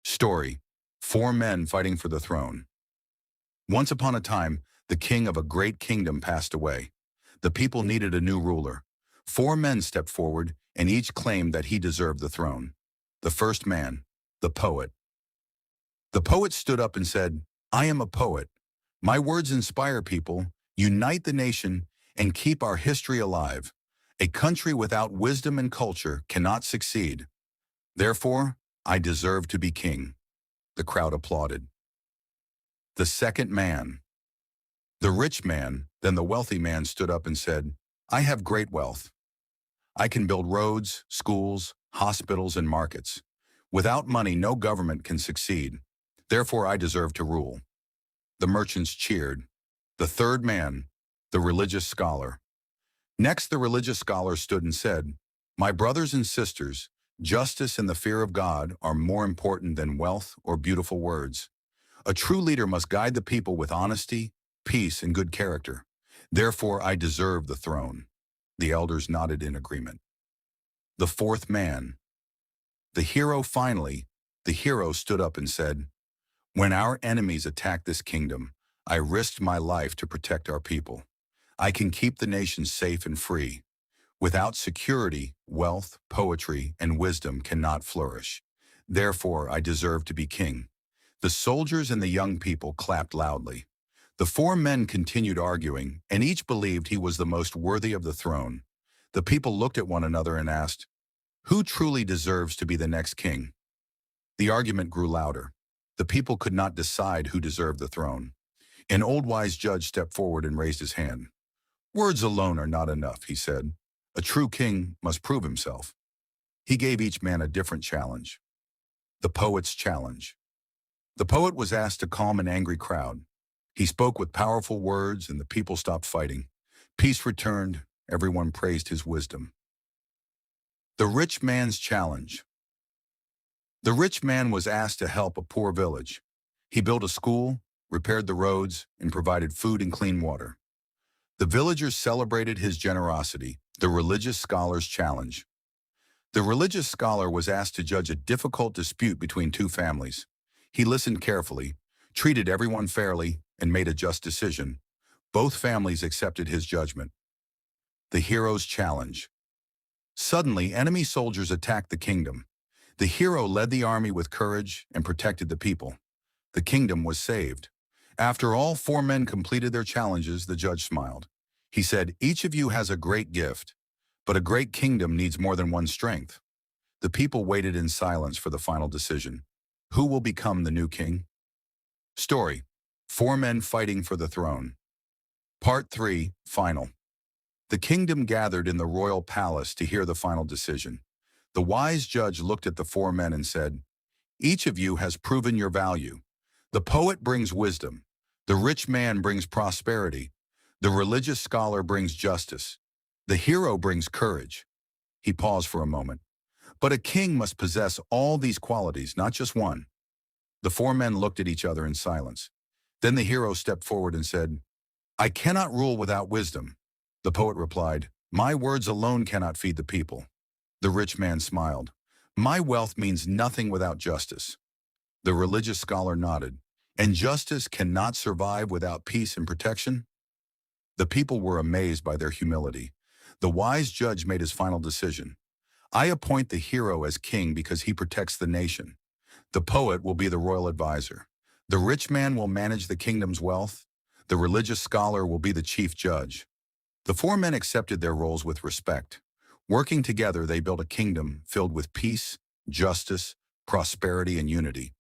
Story: Four men fighting for the throne. Once upon a time, the king of a great kingdom passed away. The people needed a new ruler. Four men stepped forward, and each claimed that he deserved the throne. The first man, the poet. The poet stood up and said, "I am a poet. My words inspire people, unite the nation, and keep our history alive. A country without wisdom and culture cannot succeed. Therefore, I deserve to be king." The crowd applauded. The second man. The rich man, then the wealthy man, stood up and said, "I have great wealth. I can build roads, schools, hospitals, and markets. Without money, no government can succeed. Therefore, I deserve to rule." The merchants cheered. The third man, the religious scholar. Next, the religious scholar stood and said, "My brothers and sisters, justice and the fear of God are more important than wealth or beautiful words. A true leader must guide the people with honesty, peace, and good character. Therefore, I deserve the throne." The elders nodded in agreement. The fourth man. The hero finally, the hero stood up and said, "When our enemies attacked this kingdom, I risked my life to protect our people. I can keep the nation safe and free. Without security, wealth, poetry, and wisdom cannot flourish. Therefore, I deserve to be king." The soldiers and the young people clapped loudly. The four men continued arguing, and each believed he was the most worthy of the throne. The people looked at one another and asked, "Who truly deserves to be the next king?" The argument grew louder. The people could not decide who deserved the throne. An old wise judge stepped forward and raised his hand. "Words alone are not enough," he said. "A true king must prove himself." He gave each man a different challenge. The poet's challenge. The poet was asked to calm an angry crowd. He spoke with powerful words, and the people stopped fighting. Peace returned. Everyone praised his wisdom. The rich man's challenge. The rich man was asked to help a poor village. He built a school, repaired the roads, and provided food and clean water. The villagers celebrated his generosity. The religious scholar's challenge. The religious scholar was asked to judge a difficult dispute between two families. He listened carefully, treated everyone fairly, and made a just decision. Both families accepted his judgment. The hero's challenge. Suddenly, enemy soldiers attacked the kingdom. The hero led the army with courage and protected the people. The kingdom was saved. After all four men completed their challenges, the judge smiled. He said, "Each of you has a great gift, but a great kingdom needs more than one strength." The people waited in silence for the final decision. Who will become the new king? Story: Four men fighting for the throne. Part 3, Final. The kingdom gathered in the royal palace to hear the final decision. The wise judge looked at the four men and said, "Each of you has proven your value. The poet brings wisdom. The rich man brings prosperity. The religious scholar brings justice. The hero brings courage." He paused for a moment. "But a king must possess all these qualities, not just one." The four men looked at each other in silence. Then the hero stepped forward and said, "I cannot rule without wisdom." The poet replied, "My words alone cannot feed the people." The rich man smiled. "My wealth means nothing without justice." The religious scholar nodded. "And justice cannot survive without peace and protection?" The people were amazed by their humility. The wise judge made his final decision. "I appoint the hero as king because he protects the nation. The poet will be the royal advisor. The rich man will manage the kingdom's wealth. The religious scholar will be the chief judge." The four men accepted their roles with respect. Working together, they built a kingdom filled with peace, justice, prosperity, and unity.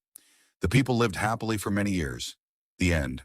The people lived happily for many years. The end.